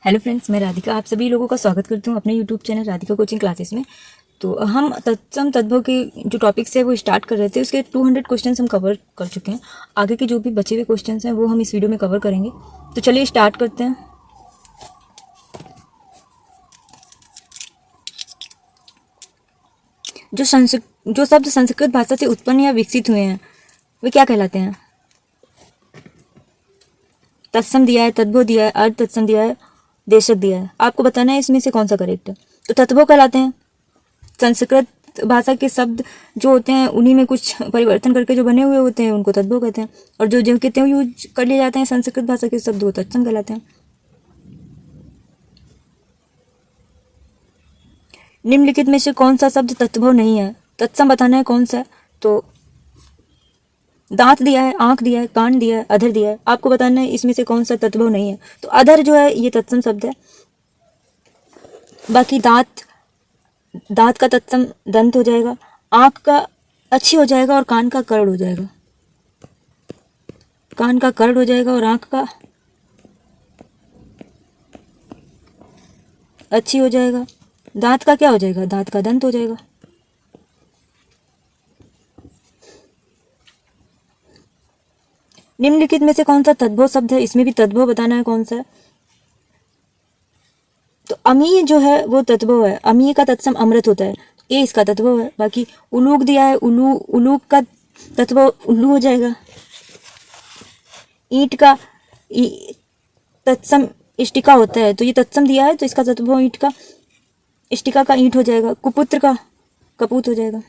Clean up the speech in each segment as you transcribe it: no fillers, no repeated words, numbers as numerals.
Hello friends, मैं राधिका आप सभी लोगों का स्वागत करती हूँ अपने YouTube channel Radhika coaching classes में। तो हम तत्सम तद्भव के जो टॉपिक्स है वो स्टार्ट कर रहे थे। उसके 200 क्वेश्चंस हम कवर कर चुके हैं। आगे के जो भी बचे हुए क्वेश्चंस हैं वो हम इस वीडियो में कवर करेंगे। तो चलिए स्टार्ट करते हैं। जो शब्द संस्कृत भाषा से उत्पन्न या विकसित हुए हैं वे क्या कहलाते हैं? तत्सम दिया है, तद्भव दिया है, अर्ध तत्सम दिया है, देशक दिया है। आपको बताना है इसमें से कौन सा करेक्ट है। तो तद्भव कहलाते हैं। संस्कृत भाषा के शब्द जो होते हैं उन्हीं में कुछ परिवर्तन करके जो बने हुए होते हैं उनको तद्भव कहते हैं, और जो जो कहते हैं यूज कर लिए जाते हैं संस्कृत भाषा के शब्द वो तत्सम कहलाते हैं। निम्नलिखित में से कौन सा शब्द तद्भव नहीं है? तत्सम बताना है कौन सा है। तो दांत दिया है, आंख दिया है, कान दिया है, अधर दिया है। आपको बताना है इसमें से कौन सा तद्भव नहीं है। तो अधर जो है ये तत्सम शब्द है। बाकी दांत का तत्सम दंत हो जाएगा, आंख का अच्छी हो जाएगा और कान का कर्ण हो जाएगा। कान का कर्ण हो जाएगा और आंख का अच्छी हो जाएगा। दांत का क्या हो जाएगा? दांत का दंत हो जाएगा। निम्नलिखित में से कौन सा तद्भव शब्द है? इसमें भी तद्भव बताना है कौन सा है। तो अमीय जो है वो तद्भव है। अमीय का तत्सम अमृत होता है, ये इसका तद्भव है। बाकी उलूक दिया है, उलूक का तद्भव उल्लू हो जाएगा। ईंट का तत्सम इष्टिका होता है, तो ये तत्सम दिया है तो इसका तद्भव ईंट का, इष्टिका का ईंट हो जाएगा। कुपुत्र का कपूत हो जाएगा।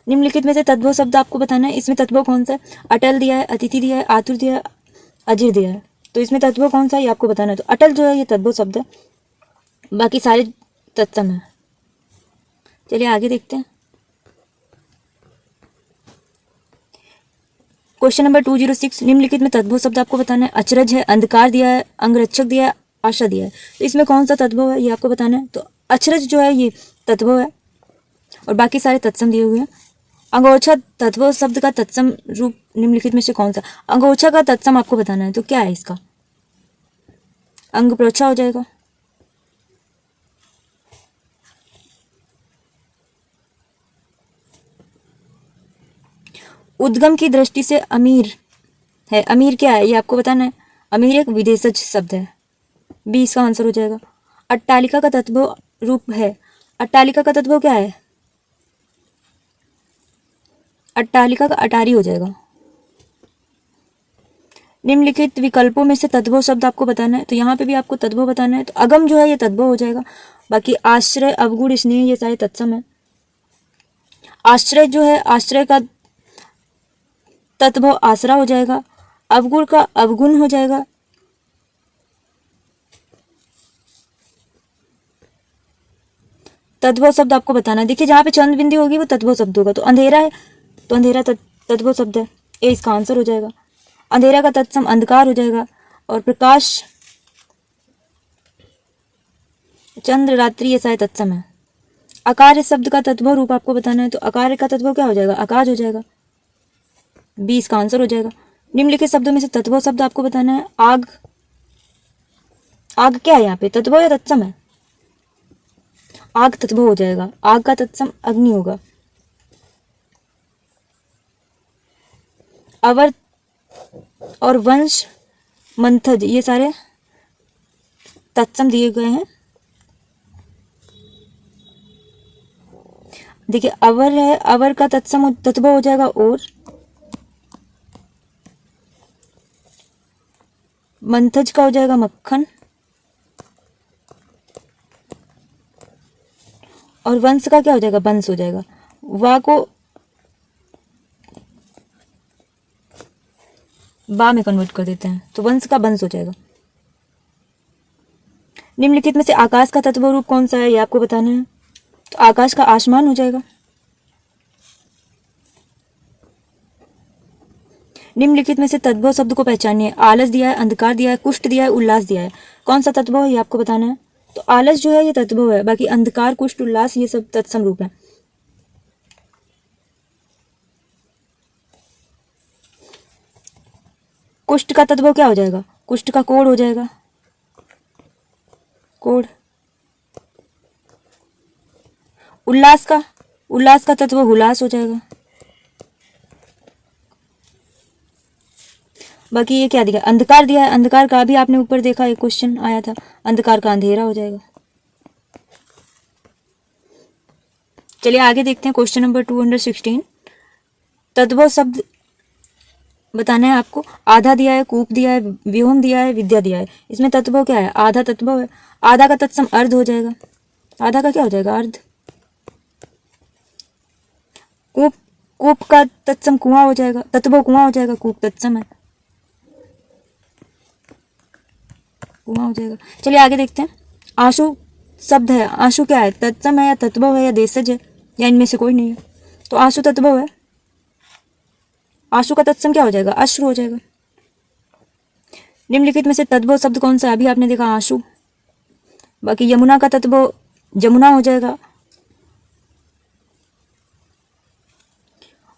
निम्नलिखित में से तद्भव शब्द आपको बताना है, इसमें तद्भव कौन सा है। अटल दिया है, अतिथि दिया है, आतुर दिया है, अजिर दिया है। तो इसमें तद्भव कौन सा है ये आपको बताना है। तो अटल जो है ये तद्भव शब्द है, बाकी सारे तत्सम है। चलिए आगे देखते हैं। क्वेश्चन नंबर 206, निम्नलिखित में तद्भव शब्द आपको बताना है। अचरज है, अंधकार दिया है, अंगरक्षक दिया है, आशा दिया है। तो इसमें कौन सा तद्भव है ये आपको बताना है। तो अचरज जो है ये तद्भव है और बाकी सारे तत्सम दिए हुए हैं। अंगोछा तद्भव शब्द का तत्सम रूप निम्नलिखित में से कौन सा? अंगोछा का तत्सम आपको बताना है। तो क्या है इसका? अंग प्रोछा हो जाएगा। उद्गम की दृष्टि से अमीर है। अमीर क्या है ये आपको बताना है। अमीर एक विदेशज शब्द है, बी इसका आंसर हो जाएगा। अट्टालिका का तद्भव रूप है। अट्टालिका का तद्भव क्या है? अट्टालिका का अटारी हो जाएगा। निम्नलिखित विकल्पों में से तद्भव शब्द आपको बताना है। तो यहाँ पे भी आपको तद्भव बताना है। तो अगम जो है ये तद्भव हो जाएगा। बाकी आश्रय, अवगुण, स्नेह ये सारे तत्सम है। आश्रय जो है, आश्रय का तद्भव आसरा हो जाएगा। अवगुण का अवगुण हो जाएगा। तद्भव शब्द आपको बताना है। देखिए जहाँ पे चंद्र बिंदी होगी वो तद्भव शब्द होगा। तो अंधेरा है तो अंधेरा तद्भव शब्द है, ए इसका आंसर हो जाएगा। अंधेरा का तत्सम अंधकार हो जाएगा। और प्रकाश, चंद्र, रात्रि ये सारे तत्सम है। आकार शब्द का तद्भव रूप आपको बताना है। तो आकार का तद्भव क्या हो जाएगा? आकाश हो जाएगा, बी इसका आंसर हो जाएगा। निम्नलिखित शब्दों में से तद्भव शब्द आपको बताना है। आग, आग क्या है यहाँ पे? तद्भव या तत्सम है? आग तद्भव हो जाएगा। आग का तत्सम अग्नि होगा। अवर और वंश, मंथज ये सारे तत्सम दिए गए हैं। देखिए अवर है, अवर का तत्सम तद्भव हो जाएगा और मंथज का हो जाएगा मक्खन, और वंश का क्या हो जाएगा? वंश हो जाएगा। वा को बा में कन्वर्ट कर देते हैं तो वंश का वंश हो जाएगा। निम्नलिखित में से आकाश का तत्व रूप कौन सा है ये आपको बताना है। तो आकाश का आसमान हो जाएगा। निम्नलिखित में से तद्भव शब्द को पहचानिए। आलस दिया है, अंधकार दिया है, कुष्ठ दिया है, उल्लास दिया है। कौन सा तद्भव है ये आपको बताना है। तो आलस जो है ये तद्भव है, बाकी अंधकार, कुष्ठ, उल्लास ये सब तत्सम रूप है। कुष्ठ का तद्भव क्या हो जाएगा? कुष्ठ का कोढ़ हो जाएगा, कोढ़। उल्लास का तत्व हुलास हो जाएगा। बाकी ये क्या दिया, अंधकार दिया है, अंधकार का भी आपने ऊपर देखा एक क्वेश्चन आया था, अंधकार का अंधेरा हो जाएगा। चलिए आगे देखते हैं क्वेश्चन नंबर 216। तद्भव शब्द बताना है आपको। आधा दिया है, कूप दिया है, व्योम दिया है, विद्या दिया है। इसमें तत्भव क्या है, आधा तत्भव है। आधा का तत्सम अर्ध हो जाएगा, आधा का क्या हो जाएगा, अर्ध। कूप, कूप का तत्सम कुआं हो जाएगा, तत्भव कुआं हो जाएगा, कूप तत्सम है, कुआं हो जाएगा। चलिए आगे देखते हैं। आशु शब्द है, आशु क्या है, तत्सम है या तत्भव है या देशज है या इनमें से कोई नहीं है। तो आशु तत्भव है। आशु का तत्सम क्या हो जाएगा, अश्रु हो जाएगा। निम्नलिखित में से तद्भव शब्द कौन सा है, अभी आपने देखा आशु। बाकी यमुना का तद्भव जमुना हो जाएगा।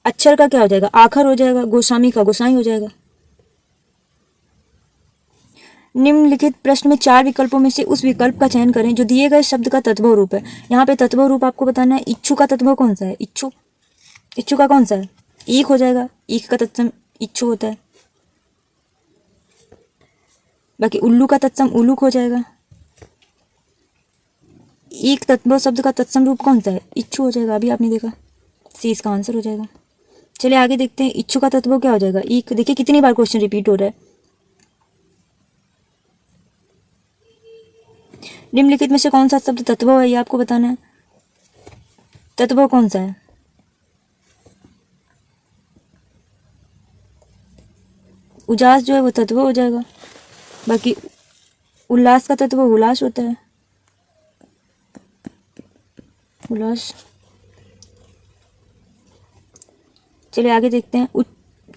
अक्षर का क्या हो जाएगा, आखर हो जाएगा। गोस्वामी का गोसाई हो जाएगा। निम्नलिखित प्रश्न में 4 विकल्पों में से उस विकल्प का चयन करें जो दिए गए शब्द का तत्भव रूप है। यहाँ पे तत्भव रूप आपको बताना है। इच्छु का तत्भव कौन सा है, इच्छु। इच्छु का कौन सा है, ईख हो जाएगा, ईख का तत्सम इच्छु होता है। बाकी उल्लू का तत्सम उलूक हो जाएगा। ईख तत्भव शब्द का तत्सम रूप कौन सा है, इच्छु हो जाएगा, अभी आपने देखा, सी इसका आंसर हो जाएगा। चलिए आगे देखते हैं। इच्छु का तत्व क्या हो जाएगा, ईख। देखिए कितनी बार क्वेश्चन रिपीट हो रहा है। निम्नलिखित में से कौन सा शब्द तत्व है, ये आपको बताना है। तत्व कौन सा है, उजास जो है वो तत्व हो जाएगा। बाकी उल्लास का तत्व उल्लास होता है, उल्लास। चलिए आगे देखते हैं।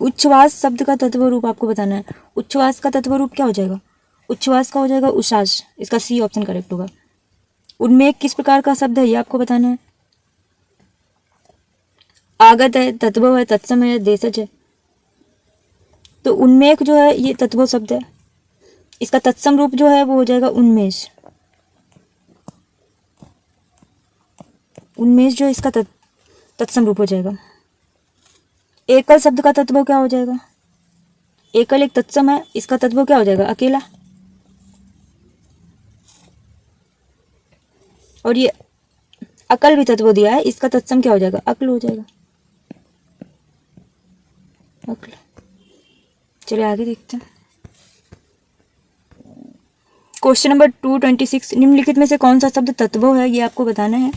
उच्छ्वास शब्द का तत्व रूप आपको बताना है। उच्छ्वास का तत्व रूप क्या हो जाएगा, उच्छ्वास का हो जाएगा उश्वास, इसका सी ऑप्शन करेक्ट होगा। उन्मेघ किस प्रकार का शब्द है, ये आपको बताना है। आगत है, तत्व है, तत्सम है, देशज है। तो उन्मेघ जो है ये तत्व शब्द है, इसका तत्सम रूप जो है वो हो जाएगा उन्मेष। उन्मेष जो है इसका तत्सम रूप हो जाएगा। एकल शब्द का तत्व क्या हो जाएगा, एकल एक तत्सम है, इसका तत्व क्या हो जाएगा, अकेला। और ये अकल भी तत्व दिया है, इसका तत्सम क्या हो जाएगा, अक्ल हो जाएगा, अक्ल। चलिए आगे देखते हैं। Question number 226। निम्नलिखित में से कौन सा शब्द तत्व है, ये आपको बताना है।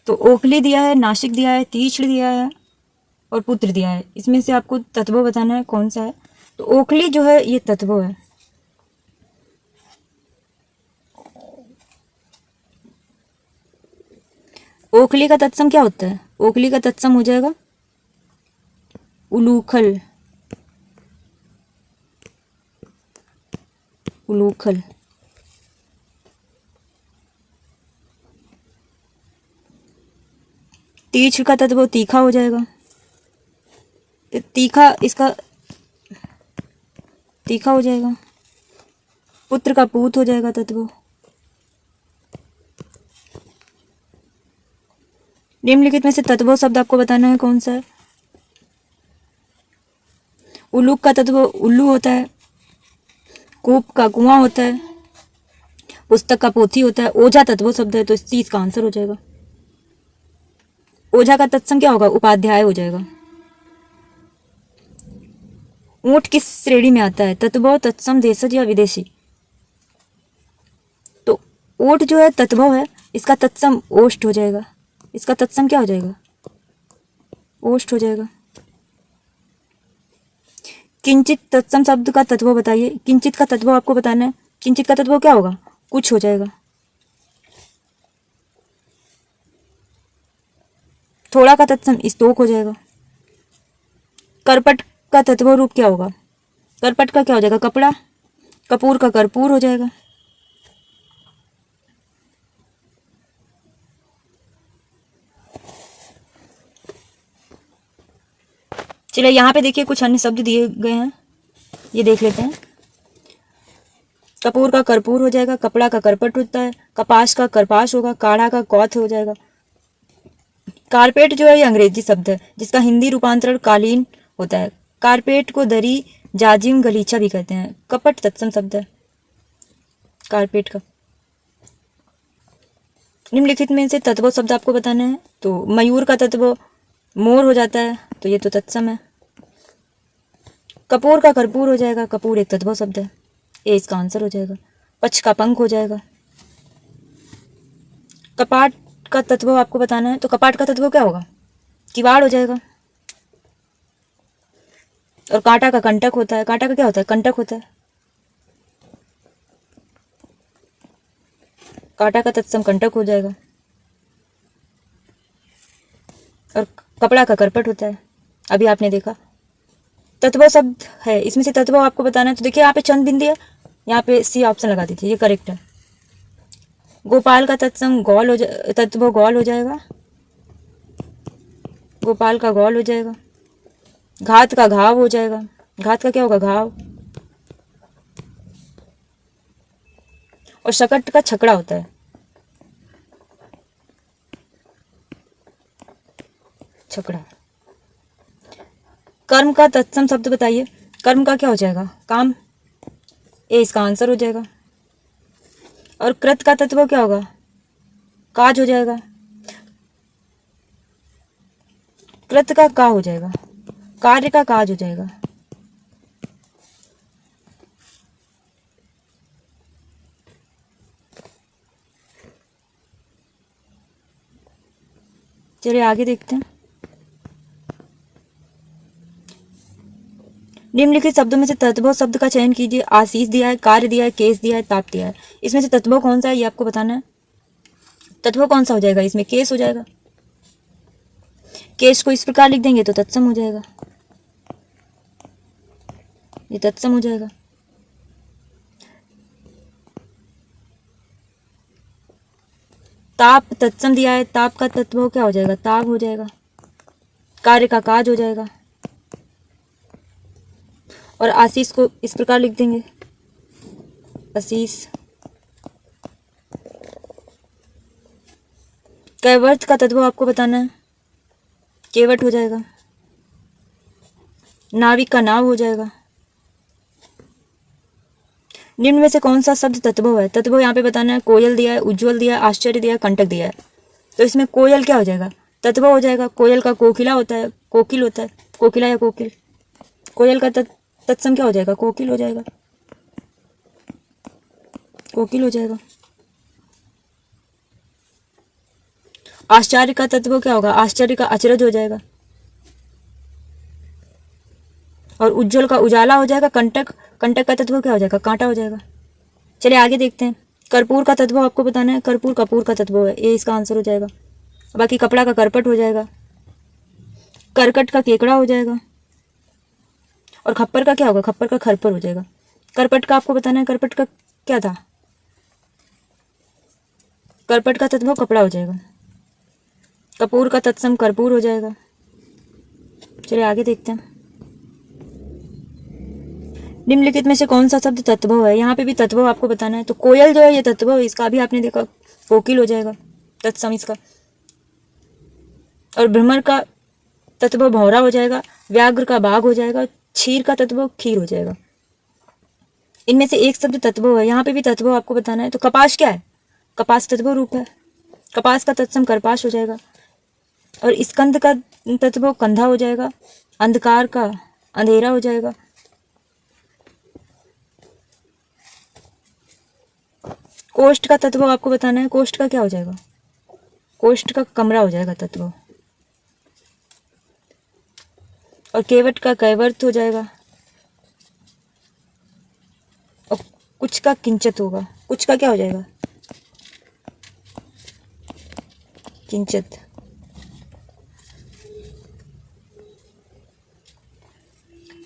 तो ओखली दिया है, नासिक दिया है, तीक्ष्ण दिया है और पुत्र दिया है। इसमें से आपको तत्व बताना है कौन सा है। तो ओखली जो है ये तत्व है। ओखली का तत्सम क्या होता है, ओखली का तत्सम हो जाएगा उलूखल, उलूखल। तीक्ष्ण का तत्व तीखा हो जाएगा, तीखा, इसका तीखा हो जाएगा। पुत्र का पूत हो जाएगा तत्व। निम्नलिखित में से तत्व शब्द आपको बताना है कौन सा है। उलूक का तत्व उल्लू होता है, कूप का कुआं होता है, पुस्तक का पोथी होता है। ओझा तत्व शब्द है, तो इस चीज का आंसर हो जाएगा। ओझा का तत्सम क्या होगा, उपाध्याय हो जाएगा। ऊंट किस श्रेणी में आता है, तत्व, तत्सम, देशज या विदेशी। तो ऊंट जो है तत्व है, इसका तत्सम ओष्ठ हो जाएगा, इसका तत्सम क्या हो जाएगा, ओष्ठ हो जाएगा। किंचित तत्सम शब्द का तत्व बताइए। किंचित का तत्व आपको बताना है। किंचित का तत्व क्या होगा, कुछ हो जाएगा। थोड़ा का तत्सम स्तोक हो जाएगा। करपट का तत्व रूप क्या होगा, करपट का क्या हो जाएगा, कपड़ा। कपूर का कर्पूर हो जाएगा। चलिए यहाँ पे देखिए कुछ अन्य शब्द दिए गए हैं, ये देख लेते हैं। कपूर का कर्पूर हो जाएगा, कपड़ा का करपट होता है, कपास का करपाश होगा, काढ़ा का कौथ हो जाएगा। कारपेट जो है ये अंग्रेजी शब्द है जिसका हिंदी रूपांतरण कालीन होता है। कारपेट को दरी, जाजिम, गलीचा भी कहते हैं। कपट तत्सम शब्द है कारपेट का। निम्नलिखित में से तत्व शब्द आपको बताना है। तो मयूर का तत्व मोर हो जाता है, तो ये तो तत्सम है। कपूर का कर्पूर हो जाएगा, कपूर एक तत्व शब्द है, ये इसका आंसर हो जाएगा। पक्ष का पंख हो जाएगा। कपाट का तत्व आपको बताना है, तो कपाट का तत्व क्या होगा? किवाड़ हो जाएगा। और कांटा का कंटक होता है, कांटा का क्या होता है? कंटक होता है। कांटा का तत्सम कंटक हो जाएगा। और कपड़ा का करपट होता है, अभी आपने देखा। तत्व शब्द है, इसमें से तत्व आपको बताना है। तो देखिए यहाँ पे चंद बिंदी है, यहाँ पे सी ऑप्शन लगा दीजिए, ये करेक्ट है। गोपाल का तत्सम गौल हो तत्व गौल हो जाएगा, गोपाल का गौल हो जाएगा। घात का घाव हो जाएगा, घात का क्या होगा? घाव। और शकट का छकड़ा होता है, छकड़ा। कर्म का तत्सम शब्द बताइए, कर्म का क्या हो जाएगा? काम, ये इसका आंसर हो जाएगा। और कृत का तत्व क्या होगा? काज हो जाएगा। कृत का का हो जाएगा, कार्य का काज हो जाएगा। चलिए आगे देखते हैं। निम्नलिखित शब्दों में से तत्व शब्द का चयन कीजिए। आशीष दिया है, कार्य दिया है, केस दिया है, ताप दिया है। इसमें से तत्व कौन सा है ये आपको बताना है। तत्व कौन सा हो जाएगा? इसमें केस हो जाएगा। केस को इस प्रकार लिख देंगे तो तत्सम हो जाएगा, ये तत्सम हो जाएगा। ताप तत्सम दिया है, ताप का तत्व क्या हो जाएगा? ताप हो जाएगा। कार्य का काज हो जाएगा। और आशीष को इस प्रकार लिख देंगे, आशीष। कैवर्त का तत्व आपको बताना है, केवट हो जाएगा। नाविक का नाव हो जाएगा। निम्न में से कौन सा शब्द तत्व है? तत्व यहाँ पे बताना है। कोयल दिया है, उज्ज्वल दिया है, आश्चर्य दिया है, कंटक दिया है। तो इसमें कोयल क्या हो जाएगा? तत्व हो जाएगा। कोयल का कोकिला होता है, कोकिल होता है, कोकिला या कोकिल। कोयल का तत्सम क्या हो जाएगा? कोकिल हो जाएगा, कोकिल हो जाएगा। आश्चर्य का तत्व क्या होगा? आश्चर्य का अचरज हो जाएगा। और उज्ज्वल का उजाला हो जाएगा। कंटक, कंटक का तत्व क्या हो जाएगा? कांटा हो जाएगा। चलिए आगे देखते हैं। कर्पूर का तत्व आपको बताना है। कर्पूर कपूर का तत्व है, ये इसका आंसर हो जाएगा। बाकी कपड़ा का करपट हो जाएगा। करकट का केकड़ा हो जाएगा। और खप्पर का क्या होगा? खप्पर का खरपर हो जाएगा। करपट का आपको बताना है। करपट का क्या था? करपट का तत्व कपड़ा हो जाएगा। कपूर का तत्सम कर्पूर हो जाएगा। चलिए आगे देखते हैं। निम्नलिखित में से कौन सा शब्द तत्व है? यहाँ पे भी तत्व आपको बताना है। तो कोयल जो है ये तत्व है, इसका भी आपने देखा, कोकिल हो जाएगा तत्सम इसका। और भ्रमर का तत्व भौरा हो जाएगा। व्याघ्र का बाघ हो जाएगा। क्षीर का तत्व खीर हो जाएगा। इनमें से एक शब्द तत्व है, यहाँ पे भी तत्व आपको बताना है। तो कपास क्या है? कपास तत्व रूप है। कपास का तत्सम करपास हो जाएगा। और स्कंद का तत्व कंधा हो जाएगा। अंधकार का अंधेरा हो जाएगा। कोष्ठ का तत्व आपको बताना है। कोष्ठ का क्या हो जाएगा? कोष्ठ का कमरा हो जाएगा तत्व। और केवट का कैवर्त हो जाएगा। और कुछ का किंचत होगा। कुछ का क्या हो जाएगा? किंचत।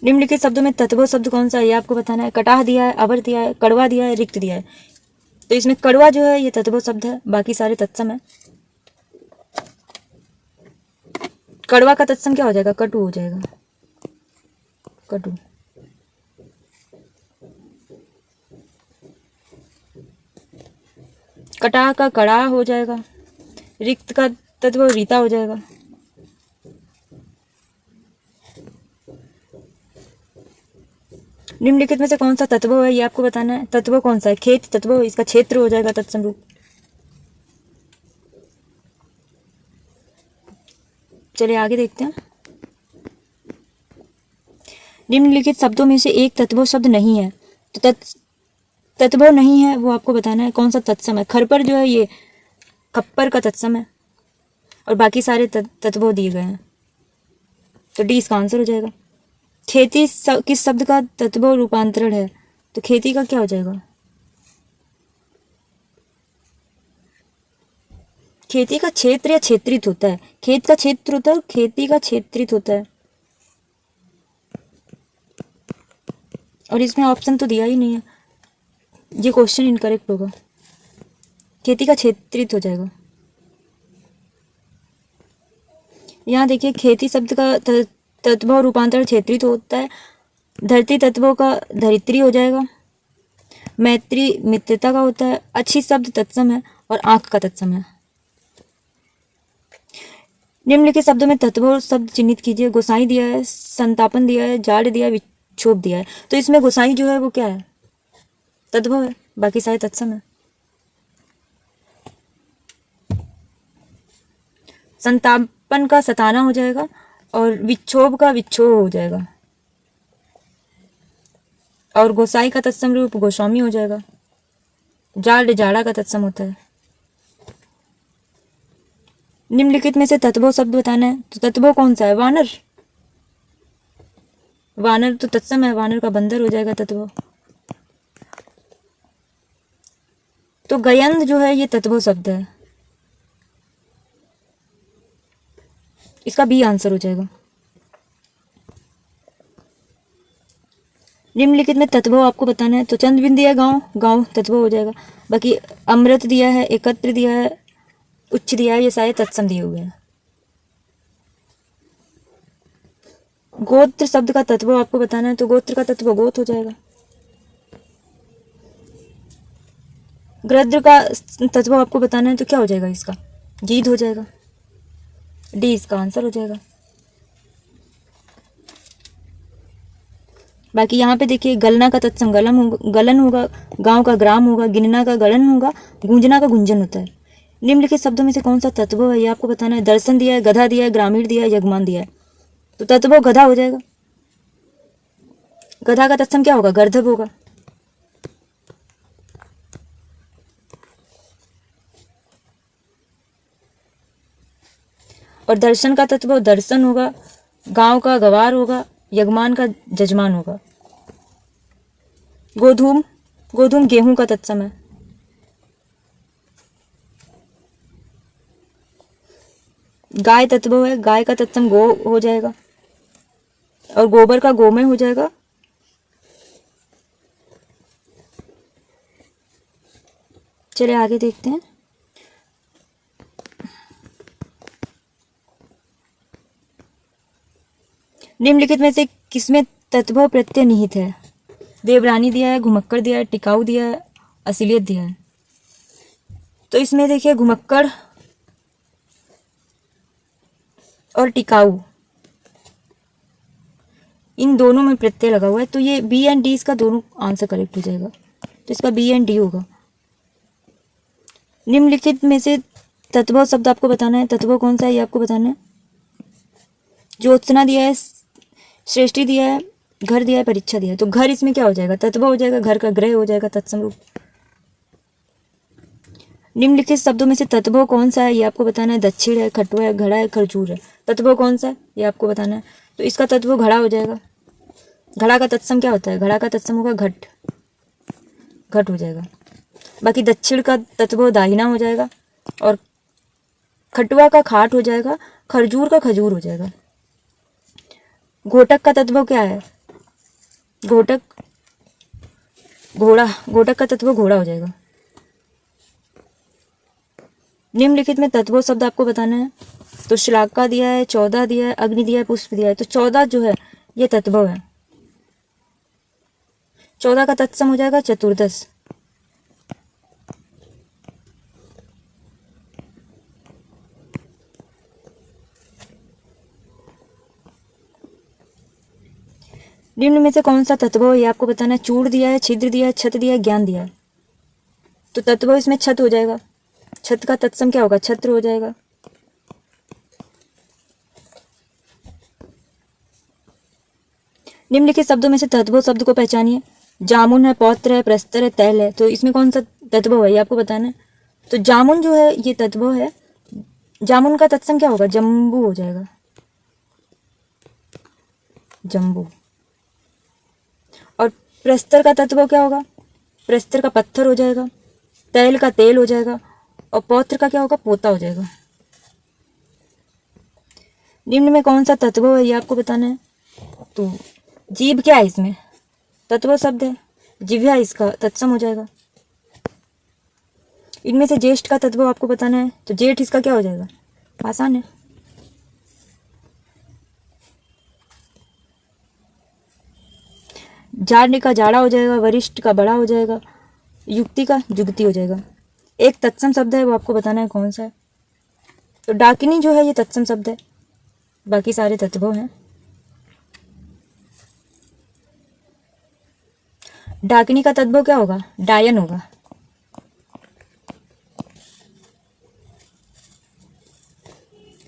निम्नलिखित शब्दों में तत्व शब्द कौन सा है ये आपको बताना है। कटाह दिया है, अवर दिया है, कड़वा दिया है, रिक्त दिया है। तो इसमें कड़वा जो है ये तत्व शब्द है, बाकी सारे तत्सम है। कड़वा का तत्सम क्या हो जाएगा? कटु हो जाएगा, कटु। कटा का कड़ा हो जाएगा, रिक्त का तत्व रीता हो जाएगा। निम्नलिखित में से कौन सा तत्व है ये आपको बताना है। तत्व कौन सा है, खेत तत्व, इसका क्षेत्र हो जाएगा तत्समरूप। चलिए आगे देखते हैं। निम्नलिखित शब्दों में से एक तत्व शब्द नहीं है, तो तत्व नहीं है वो आपको बताना है कौन सा तत्सम है। खरपर जो है ये खप्पर का तत्सम है और बाकी सारे तत्व दिए गए हैं, तो डी इसका आंसर हो जाएगा। खेती किस शब्द का तत्व रूपांतरण है, तो खेती का क्या हो जाएगा, खेती का क्षेत्र या क्षेत्रित होता है। खेत का क्षेत्र होता है, खेती का क्षेत्रित होता है। और इसमें ऑप्शन तो दिया ही नहीं है, ये क्वेश्चन इनकरेक्ट होगा। खेती का क्षेत्रित हो जाएगा। यहाँ देखिए खेती शब्द का तत्व और रूपांतरण क्षेत्रित होता है। धरती तत्वों का धरित्री हो जाएगा। मैत्री मित्रता का होता है। अच्छी शब्द तत्सम है और आंख का तत्सम है। निम्नलिखित शब्दों में तत्व शब्द चिन्हित कीजिए। गोसाई दिया है, संतापन दिया है, जाड़ दिया है, विक्षोभ दिया है। तो इसमें गोसाई जो है वो क्या है, तत्व है, बाकी सारे तत्सम है। संतापन का सताना हो जाएगा और विक्षोभ का विक्षोभ हो जाएगा और गोसाई का तत्सम रूप गोस्वामी हो जाएगा। जाड़ जाड़ा का तत्सम होता है। निम्नलिखित में से तत्वो शब्द बताना है, तो तत्वो कौन सा है, वानर। वानर तो तत्सम है, वानर का बंदर हो जाएगा तत्वो। तो गयंद जो है ये तत्वो शब्द है, इसका बी आंसर हो जाएगा। निम्नलिखित में तत्वो आपको बताना है, तो चंद्रबिंद दिया है, गांव, गांव तत्वो हो जाएगा। बाकी अमृत दिया है, एकत्र दिया है, उच्च दिया है, ये सारे तत्सम दिए हुए हैं। गोत्र शब्द का तत्व आपको बताना है, तो गोत्र का तत्व गोत हो जाएगा। गृध्र का तत्व आपको बताना है, तो क्या हो जाएगा, इसका गीध हो जाएगा। डी इसका आंसर हो जाएगा। बाकी यहाँ पे देखिए गलना का तत्सम गलन होगा, गांव का ग्राम होगा, गिनना का गणन होगा, गूंजना का गुंजन होता है। निम्नलिखित शब्दों में से कौन सा तत्व है ये आपको बताना है। दर्शन दिया है, गधा दिया है, ग्रामीण दिया है, यजमान दिया है। तो तत्व गधा हो जाएगा। गधा का तत्सम क्या होगा, गर्दभ होगा। और दर्शन का तत्व दर्शन होगा, गांव का गवार होगा, यजमान का जजमान होगा। गोधूम, गोधूम गेहूं का तत्सम है। गाय तत्व है, गाय का तत्सम गो हो जाएगा और गोबर का गोमय हो जाएगा। चलिए आगे देखते हैं। निम्नलिखित में से किसमें तत्व प्रत्यय निहित है। देवरानी दिया है, घुमक्कड़ दिया है, टिकाऊ दिया है, असलियत दिया है। तो इसमें देखिए घुमक्कड़ और टिकाऊ, इन दोनों में प्रत्यय लगा हुआ है, तो ये बी एंड डी इसका दोनों आंसर करेक्ट हो जाएगा। तो इसका बी एंड डी होगा। निम्नलिखित में से तत्व शब्द आपको बताना है, तत्व कौन सा है ये आपको बताना है। ज्योत्सना दिया है, श्रेष्ठी दिया है, घर दिया है, परीक्षा दिया है। तो घर इसमें क्या हो जाएगा, तत्व हो जाएगा, घर का ग्रह हो जाएगा तत्सम रूप। निम्नलिखित शब्दों में से तत्व कौन सा है ये आपको बताना है। दक्षिण है, खटुआ है, घड़ा है, खरचूर है। तत्व कौन सा है ये आपको बताना है। तो इसका तत्व घड़ा हो जाएगा। घड़ा का तत्सम क्या होता है, घड़ा का तत्सम होगा घट, घट हो जाएगा। बाकी दक्षिण का तत्व दाहिना हो जाएगा और खटुआ का खाट हो जाएगा, खरजूर का खजूर हो जाएगा। घोटक का तत्व क्या है, घोटक घोड़ा, घोटक का तत्व घोड़ा हो जाएगा। निम्नलिखित में तत्व शब्द आपको बताना है, तो श्लाका दिया है, 14 दिया है, अग्नि दिया है, पुष्प दिया है। तो 14 जो है ये तत्व है। 14 का तत्सम हो जाएगा चतुर्दश। निम्न में से कौन सा तत्व है ये आपको बताना है। चूड़ दिया है, छिद्र दिया है, छत दिया है, ज्ञान दिया है। तो तत्व इसमें छत हो जाएगा। छत का तत्सम क्या होगा, छत्र हो जाएगा। निम्नलिखित शब्दों में से तत्व शब्द को पहचानिए। जामुन है, पौत्र है, प्रस्तर है, तैल है। तो इसमें कौन सा तत्व है ये आपको बताना है। तो जामुन जो है ये तत्व है। जामुन का तत्सम क्या होगा, जम्बू हो जाएगा, जम्बू। और प्रस्तर का तत्व क्या होगा, प्रस्तर का पत्थर हो जाएगा। तैल का तेल हो जाएगा। और पौत्र का क्या होगा, पोता हो जाएगा। निम्न में कौन सा तत्व है ये आपको बताना है। तो जीभ क्या है, इसमें तत्व शब्द है, जिह्वा इसका तत्सम हो जाएगा। इनमें से ज्येष्ठ का तत्व आपको बताना है। तो जेठ इसका क्या हो जाएगा, आसान है। जाड़ने का जाड़ा हो जाएगा, वरिष्ठ का बड़ा हो जाएगा, युक्ति का जुगती हो जाएगा। एक तत्सम शब्द है वो आपको बताना है कौन सा है। तो डाकिनी जो है ये तत्सम शब्द है, बाकी सारे तत्व हैं। डाकिनी का तत्व क्या होगा, डायन होगा।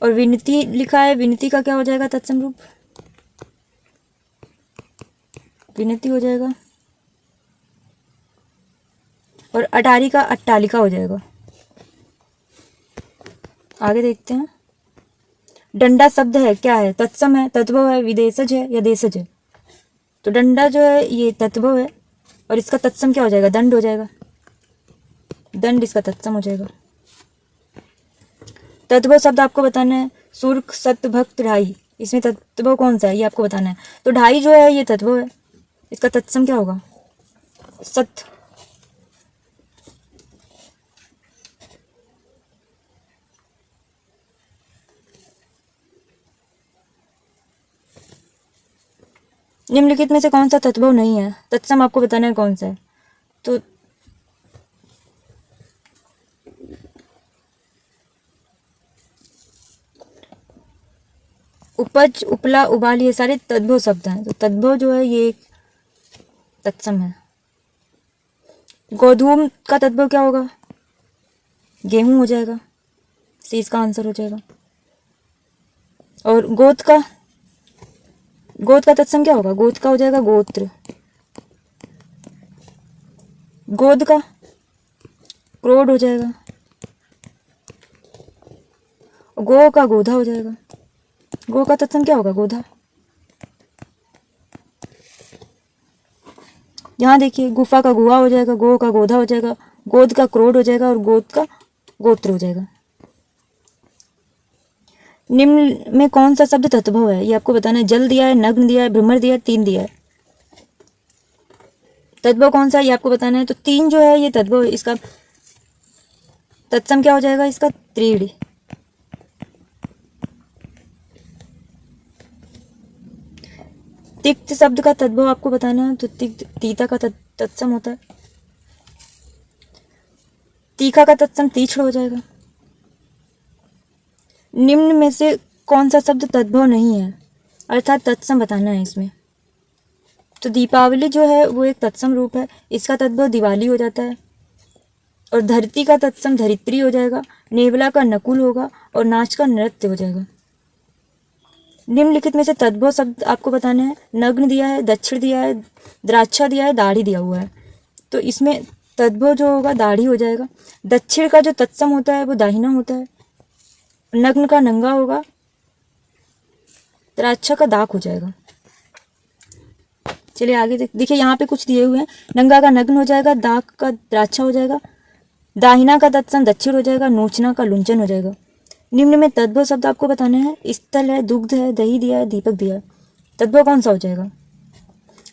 और विनती लिखा है, विनती का क्या हो जाएगा तत्सम रूप, विनती हो जाएगा। और अटारी का अट्टालिका हो जाएगा। आगे देखते हैं। डंडा शब्द है, क्या है, तत्सम है, तत्व है, विदेशज है या देशज है। तो डंडा जो है ये तत्व है और इसका तत्सम क्या हो जाएगा, दंड हो जाएगा। दंड इसका तत्सम हो जाएगा। तत्व शब्द आपको बताना है। सुर्ख, सत्य, भक्त, ढाई। इसमें तत्व कौन सा है ये आपको बताना है। तो ढाई जो है ये तत्व है, इसका तत्सम क्या होगा, सत्य। निम्नलिखित में से कौन सा तत्व नहीं है, तत्सम आपको बताना है कौन सा है। तो उपज, उपला, उबाल ये सारे तद्भव शब्द हैं। तो तद्भव जो है ये तत्सम है। गोधूम का तद्भव क्या होगा, गेहूं हो जाएगा, सी इसका आंसर हो जाएगा। और गोद का, गोद का तत्सम क्या होगा, गोद का हो जाएगा गोत्र। गोद का क्रोध हो जाएगा। गो का गोधा हो जाएगा। गो का तत्सम क्या होगा, गोधा। यहाँ देखिए, गुफा का गुआ हो जाएगा, गो का गोधा हो जाएगा, गोद का क्रोध हो जाएगा और गोद का गोत्र हो जाएगा। निम्न में कौन सा शब्द तत्भव है ये आपको बताना है। जल दिया है, नग्न दिया है, भ्रमर दिया है, तीन दिया है। तत्भव कौन सा है ये आपको बताना है। तो तीन जो है ये तत्भव है, इसका तत्सम क्या हो जाएगा, इसका त्रीड़ी। तिक्त शब्द का तत्भव आपको बताना है। तो तिक्त तीता का तत्सम होता है। तीखा का तत्सम तीक्ष्ण हो जाएगा। निम्न में से कौन सा शब्द तद्भव नहीं है, अर्थात तत्सम बताना है इसमें। तो दीपावली जो है वो एक तत्सम रूप है, इसका तद्भव दिवाली हो जाता है। और धरती का तत्सम धरित्री हो जाएगा। नेवला का नकुल होगा और नाच का नृत्य हो जाएगा। निम्नलिखित में से तद्भव शब्द आपको बताने हैं। नग्न दिया है, दक्षिण दिया है, द्राक्षा दिया है, दाढ़ी दिया हुआ है। तो इसमें तद्भव जो होगा दाढ़ी हो जाएगा। दक्षिण का जो तत्सम होता है वो दाहिना होता है। नग्न का नंगा होगा, द्राक्षा का दाग हो जाएगा। चलिए आगे देखिए, यहाँ पे कुछ दिए हुए हैं। नंगा का नग्न हो जाएगा, दाग का द्राक्षा हो जाएगा, दाहिना का तत्सम दक्षिण हो जाएगा, नोचना का लुंचन हो जाएगा। निम्न में तद्भव शब्द आपको बताने हैं। स्थल है, दुग्ध है, दही दिया है, दीपक दिया है। तद्भव कौन सा हो जाएगा,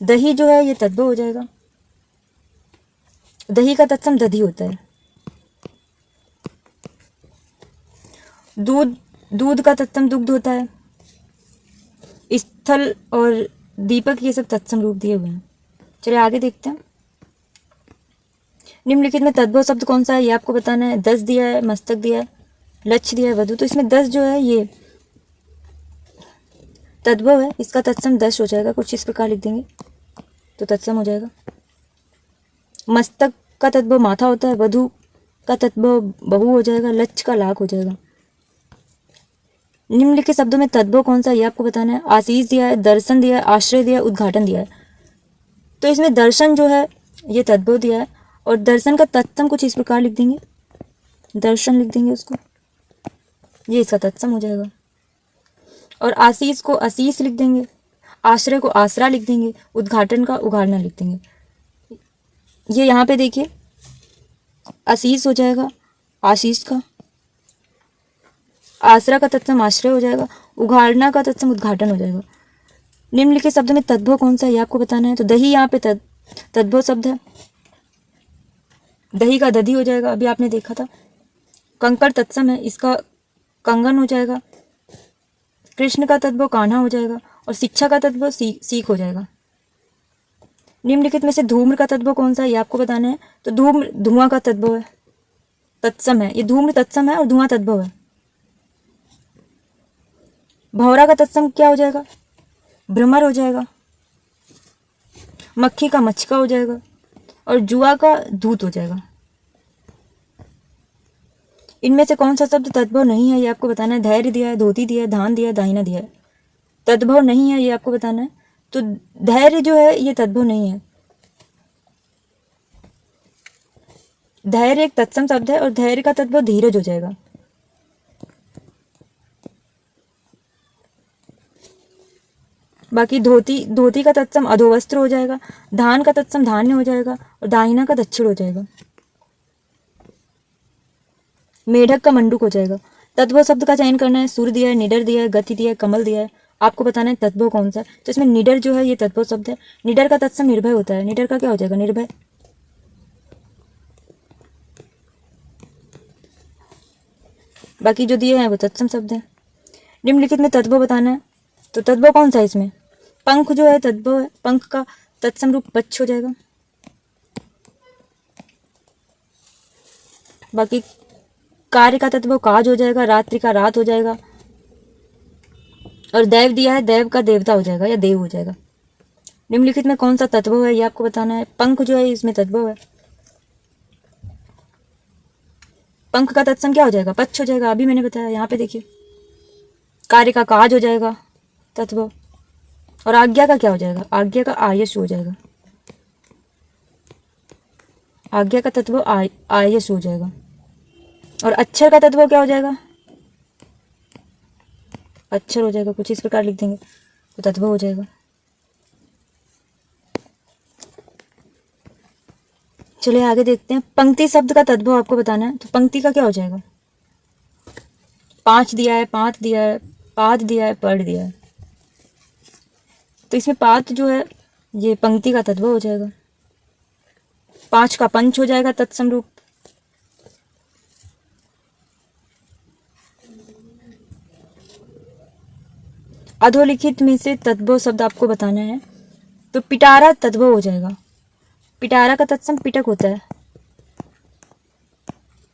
दही जो है ये तद्भव हो जाएगा। दही का तत्सम दधी होता है। दूध, दूध का तत्सम दुग्ध होता है। स्थल और दीपक ये सब तत्सम रूप दिए हुए हैं। चलिए आगे देखते हैं। निम्नलिखित में तद्भव शब्द कौन सा है ये आपको बताना है। दस दिया है, मस्तक दिया है, लक्ष्य दिया है, वधु। तो इसमें दस जो है ये तद्भव है, इसका तत्सम दश हो जाएगा, कुछ इस प्रकार लिख देंगे तो तत्सम हो जाएगा। मस्तक का तद्भव माथा होता है, वधु का तद्भव बहु हो जाएगा, लक्ष्य का लाख हो जाएगा। निम्नलिखित शब्दों में तद्भव कौन सा है ये आपको बताना है। आशीष दिया है, दर्शन दिया है, आश्रय दिया है, उद्घाटन दिया है। तो इसमें दर्शन जो है ये तद्भव दिया है, और दर्शन का तत्सम कुछ इस प्रकार लिख देंगे, दर्शन लिख देंगे उसको, ये इसका तत्सम हो जाएगा। और आशीष को आशीष लिख देंगे, आश्रय को आसरा लिख देंगे, उद्घाटन का उघाड़ना लिख देंगे। ये यहाँ पे देखिए आशीष हो जाएगा आशीष का, आसरा का तत्सम आश्रय हो जाएगा, उघाड़ना का तत्सम उद्घाटन हो जाएगा। निम्नलिखित शब्दों में तद्भव कौन सा है ये आपको बताना है। तो दही यहाँ पे तद्भव शब्द है, दही का दधी हो जाएगा, अभी आपने देखा था। कंकड़ तत्सम है, इसका कंगन हो जाएगा। कृष्ण का तद्भव कान्हा हो जाएगा, और शिक्षा का तद्भव सीख हो जाएगा। निम्नलिखित में से धूम्र का तद्भव कौन सा है ये आपको बताना है। तो धूम्र धुआं का तद्भव है, तत्सम है, ये धूम्र तत्सम है और धुआं तद्भव है। भौरा का तत्सम क्या हो जाएगा, भ्रमर हो जाएगा। मक्खी का मचका हो जाएगा, और जुआ का धूत हो जाएगा। इनमें से कौन सा शब्द तद्भव नहीं है ये आपको बताना है। धैर्य दिया है, धोती दिया है, धान दिया है, दाहिना दिया है। तद्भव नहीं है ये आपको बताना है। तो धैर्य जो है ये तद्भव नहीं है। धैर्य एक तत्सम शब्द है, और धैर्य का तद्भव धीरज हो जाएगा। बाकी धोती का तत्सम अधोवस्त्र हो जाएगा, धान का तत्सम धान्य हो जाएगा, और दाहिना का दक्षिण हो जाएगा। मेढक का मंडूक हो जाएगा। तद्भव शब्द का चयन करना है। सूर्य दिया है, निडर दिया है, गति दिया है, कमल दिया है। आपको बताना है तद्भव कौन सा है। तो इसमें निडर जो है ये तद्भव शब्द है। निडर का तत्सम निर्भय होता है, निडर का क्या हो जाएगा, निर्भय। बाकी जो दिए हैं वो तत्सम शब्द है। निम्नलिखित में तद्भव बताना है। तो तद्भव कौन सा है इसमें। पंख जो है तद्भव है, पंख का तत्सम रूप पक्ष हो जाएगा। बाकी कार्य का तत्व काज हो जाएगा, रात्रि का रात हो जाएगा, और दैव दिया है, दैव का देवता हो जाएगा या देव हो जाएगा। निम्नलिखित में कौन सा तत्व है ये आपको बताना है। पंख जो है इसमें तत्व है, पंख का तत्सम क्या हो जाएगा, पक्ष हो जाएगा, अभी मैंने बताया। यहाँ पे देखिए कार्य का काज हो जाएगा तत्व, और आज्ञा का क्या हो जाएगा, आज्ञा का आयश हो जाएगा, आज्ञा का तत्व आयश हो जाएगा। और अक्षर का तत्व क्या हो जाएगा, अक्षर हो जाएगा, कुछ इस प्रकार लिख देंगे तो तत्व हो जाएगा। चलिए आगे देखते हैं। पंक्ति शब्द का तद्भव आपको बताना है। तो पंक्ति का क्या हो जाएगा, पांच दिया है, पांच दिया है, पाद दिया है, पढ़ दिया है। तो इसमें पात जो है ये पंक्ति का तद्भव हो जाएगा। पांच का पंच हो जाएगा तत्सम रूप। अधोलिखित में से तद्भव शब्द आपको बताना है। तो पिटारा तद्भव हो जाएगा। पिटारा का तत्सम पिटक होता है,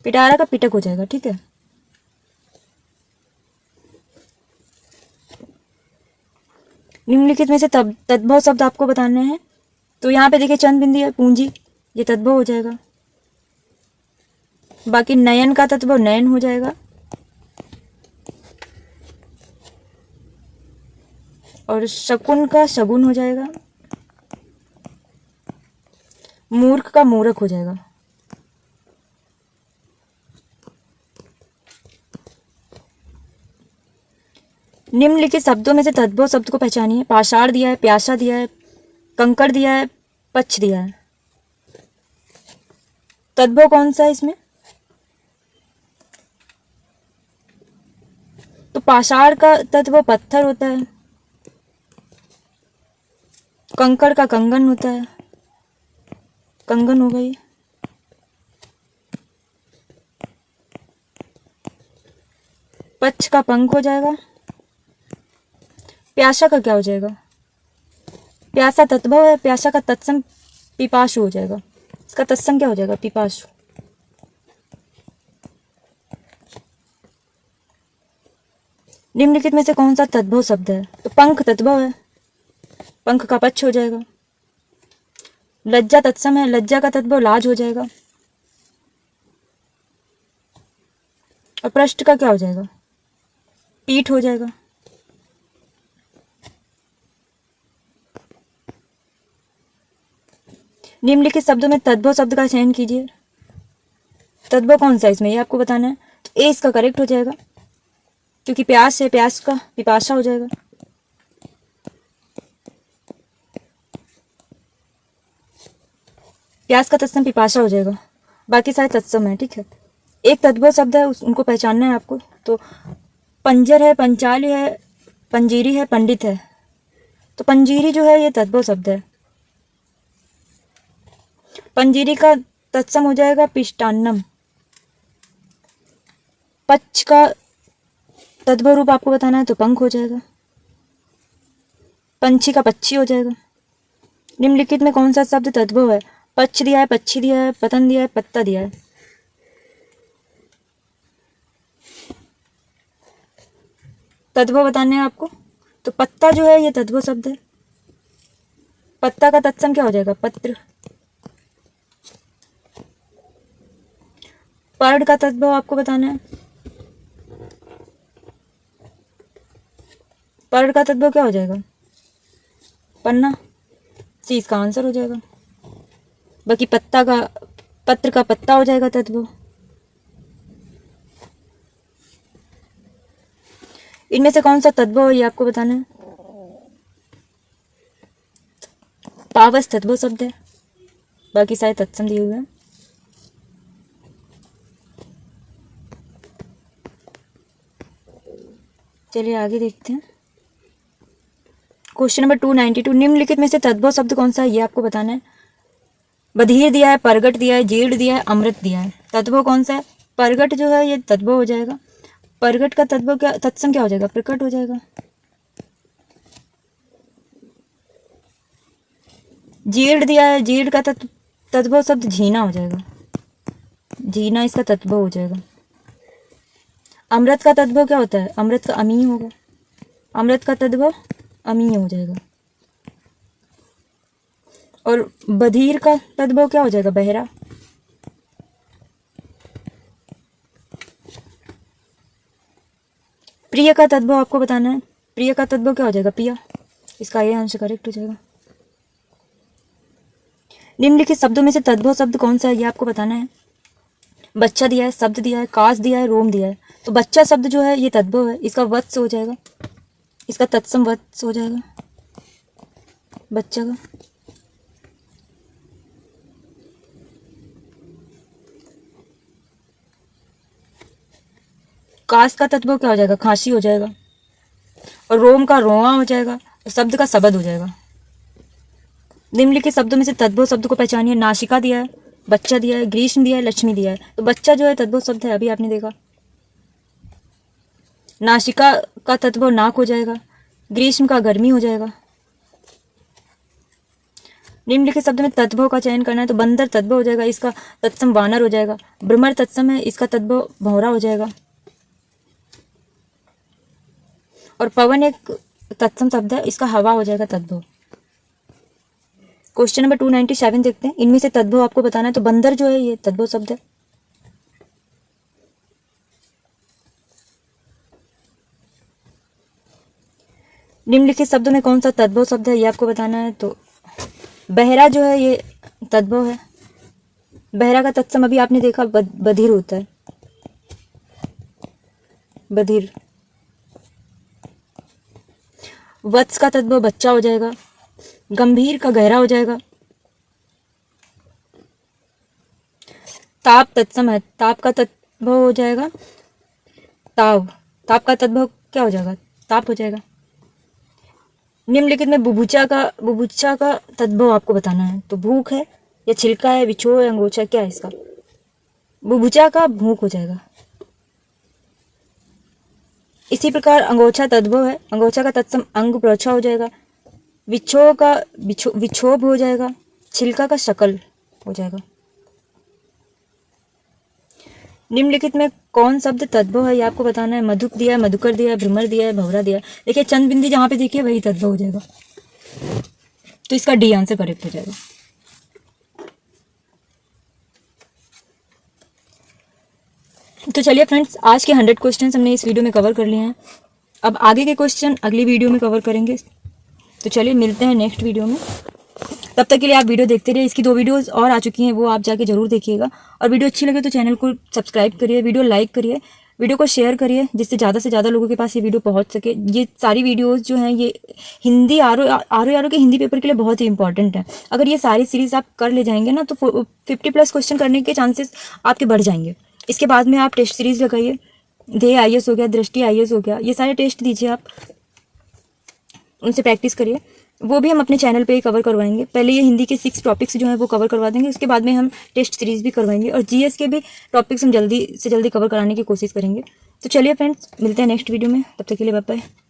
पिटारा का पिटक हो जाएगा, ठीक है। निम्नलिखित में से तद्भव शब्द आपको बताने हैं। तो यहाँ पे देखिए चंद बिंदी है, पूंजी, ये तद्भव हो जाएगा। बाकी नयन का तद्भव नयन हो जाएगा, और शकुन का शगुन हो जाएगा। मूर्ख का मूर्ख हो जाएगा। निम्नलिखित शब्दों में से तद्भव शब्द को पहचानिए। पाषाण दिया है, प्यासा दिया है, कंकड़ दिया है, पक्ष दिया है। तद्भव कौन सा है इसमें, तो पाषाण का तद्भव पत्थर होता है, कंकड़ का कंगन होता है, कंगन हो गई। पक्ष का पंख हो जाएगा। प्यासा का क्या हो जाएगा, प्यासा तद्भव है, प्यासा का तत्सम पिपासु हो जाएगा। इसका तत्सम क्या हो जाएगा, पिपासु। निम्नलिखित में से कौन सा तद्भव शब्द है? तो पंख तद्भव है, पंख का पक्ष हो जाएगा। लज्जा तत्सम है, लज्जा का तद्भव लाज हो जाएगा। और पृष्ठ का क्या हो जाएगा? पीठ हो जाएगा। निम्नलिखित शब्दों में तद्भव शब्द का चयन कीजिए। तद्भव कौन सा है इसमें, ये आपको बताना है। तो ए इसका करेक्ट हो जाएगा, क्योंकि प्यास है, प्यास का पिपासा हो जाएगा। प्यास का तत्सम पिपासा हो जाएगा, बाकी सारे तत्सम है। ठीक है, एक तद्भव शब्द है, उनको पहचानना है आपको। तो पंजर है, पंचाली है, पंजीरी है, पंडित है। तो पंजीरी जो है ये तद्भव शब्द है। पंजीरी का तत्सम हो जाएगा पिष्टान्नम। पक्ष का तद्भव रूप आपको बताना है, तो पंख हो जाएगा। पंछी का पक्षी हो जाएगा। निम्नलिखित में कौन सा शब्द तद्भव है? पक्ष दिया है, पक्षी दिया है, पतन दिया है, पत्ता दिया है। तद्भव बताने हैं आपको। तो पत्ता जो है ये तद्भव शब्द है। पत्ता का तत्सम क्या हो जाएगा? पत्र। पर्ण का तद्भव आपको बताना है। पर्ण का तद्भव क्या हो जाएगा? पन्ना। सी इसका आंसर हो जाएगा। बाकी पत्ता का, पत्र का पत्ता हो जाएगा तद्भव। इनमें से कौन सा तद्भव है ये आपको बताना है। पावस तद्भव शब्द है, बाकी सारे तत्सम दिए हुए हैं। चलिए आगे देखते हैं। क्वेश्चन नंबर 292, निम्नलिखित में से तद्भव शब्द कौन सा है ये आपको बताना है। बधिर दिया है, परगट दिया है, जीर्ण दिया है, अमृत दिया है। तद्भव कौन सा है? परगट जो है ये तद्भव हो जाएगा। परगट का तद्भव क्या, तत्सम क्या हो जाएगा? प्रकट हो जाएगा। जीर्ण दिया है, जीर्ण का तद्भव शब्द झीना हो जाएगा। झीना इसका तद्भव हो जाएगा। अमृत का तद्भव क्या होता है? अमृत का अमी होगा। अमृत का तद्भव अमी हो जाएगा। और बधिर का तद्भव क्या हो जाएगा? बहरा। प्रिय का तद्भव आपको बताना है। प्रिय का तद्भव क्या हो जाएगा? प्रिया। इसका ये आंसर करेक्ट हो जाएगा। निम्नलिखित शब्दों में से तद्भव शब्द कौन सा है ये आपको बताना है। बच्चा दिया है, शब्द दिया है, काश दिया है, रोम दिया है। तो बच्चा शब्द जो है ये तद्भव है, इसका वत्स हो जाएगा। इसका तत्सम वत्स हो जाएगा बच्चा का। काश का तद्भव क्या हो जाएगा? खांसी हो जाएगा। और रोम का रोआ हो जाएगा। और शब्द का शब्द हो जाएगा। निम्नलिखित शब्दों में से तद्भव शब्द को पहचानिए। नासिका दिया है, बच्चा दिया है, ग्रीष्म दिया है, लक्ष्मी दिया है। तो बच्चा जो है तद्भव शब्द है, अभी आपने देखा। नासिका का तद्भव नाक हो जाएगा। ग्रीष्म का गर्मी हो जाएगा। निम्नलिखित शब्द में तद्भव का चयन करना है। तो बंदर तद्भव हो जाएगा, इसका तत्सम वानर हो जाएगा। भ्रमर तत्सम है, इसका तद्भव भौरा हो जाएगा। और पवन एक तत्सम शब्द है, इसका हवा हो जाएगा तद्भव। क्वेश्चन नंबर 297 देखते हैं। इनमें से तद्भव आपको बताना है। तो बंदर जो है ये तद्भव शब्द है। निम्नलिखित शब्दों में कौन सा तद्भव शब्द है ये आपको बताना है। तो बहरा जो है ये तद्भव है। बहरा का तत्सम अभी आपने देखा बधिर होता है। बधिर। वत्स का तद्भव बच्चा हो जाएगा। गंभीर का गहरा हो जाएगा। ताप तत्सम है, ताप का तद्भव हो जाएगा ताव। ताप का तद्भव क्या हो जाएगा? ताप हो जाएगा। निम्नलिखित में बुभुचा का तद्भव आपको बताना है। तो भूख है या छिलका है, विछोह है, अंगोछा, क्या है इसका? बुभुचा का भूख हो जाएगा। इसी प्रकार अंगोछा तद्भव है। अंगोछा का तत्सम अंग प्रोछा हो जाएगा। विछोह का विक्षोभ हो जाएगा। छिलका का शकल हो जाएगा। निम्नलिखित में कौन शब्द तद्भव है ये आपको बताना है। मधुक दिया है, मधुकर दिया है, भ्रमर दिया है, भंवरा दिया है। देखिए चंद बिंदी जहाँ पे देखिए वही तद्भव हो जाएगा, तो इसका डी आंसर करेक्ट हो जाएगा। तो चलिए फ्रेंड्स, आज के 100 क्वेश्चन हमने इस वीडियो में कवर कर लिए हैं। अब आगे के क्वेश्चन अगली वीडियो में कवर करेंगे। तो चलिए मिलते हैं नेक्स्ट वीडियो में। तब तक के लिए आप वीडियो देखते रहिए। इसकी 2 वीडियोस और आ चुकी हैं, वो आप जाके जरूर देखिएगा। और वीडियो अच्छी लगे तो चैनल को सब्सक्राइब करिए, वीडियो लाइक करिए, वीडियो को शेयर करिए, जिससे ज़्यादा से ज़्यादा लोगों के पास ये वीडियो पहुंच सके। ये सारी वीडियोस जो हैं ये हिंदी आर के हिंदी पेपर के लिए बहुत ही इंपॉर्टेंट है। अगर ये सारी सीरीज़ आप कर ले जाएंगे ना तो 50+ क्वेश्चन करने के चांसेस आपके बढ़ जाएंगे। इसके बाद में आप टेस्ट सीरीज़ लगाइए, ध्येय IAS हो गया, दृष्टि IAS हो गया, ये सारे टेस्ट दीजिए आप, उनसे प्रैक्टिस करिए। वो भी हम अपने चैनल पे ही कवर करवाएंगे। पहले ये हिंदी के 6 टॉपिक्स जो हैं वो कवर करवा देंगे, उसके बाद में हम टेस्ट सीरीज़ भी करवाएंगे और GS के भी टॉपिक्स हम जल्दी से जल्दी कवर कराने की कोशिश करेंगे। तो चलिए फ्रेंड्स, मिलते हैं नेक्स्ट वीडियो में। तब तक के लिए बाय बाय।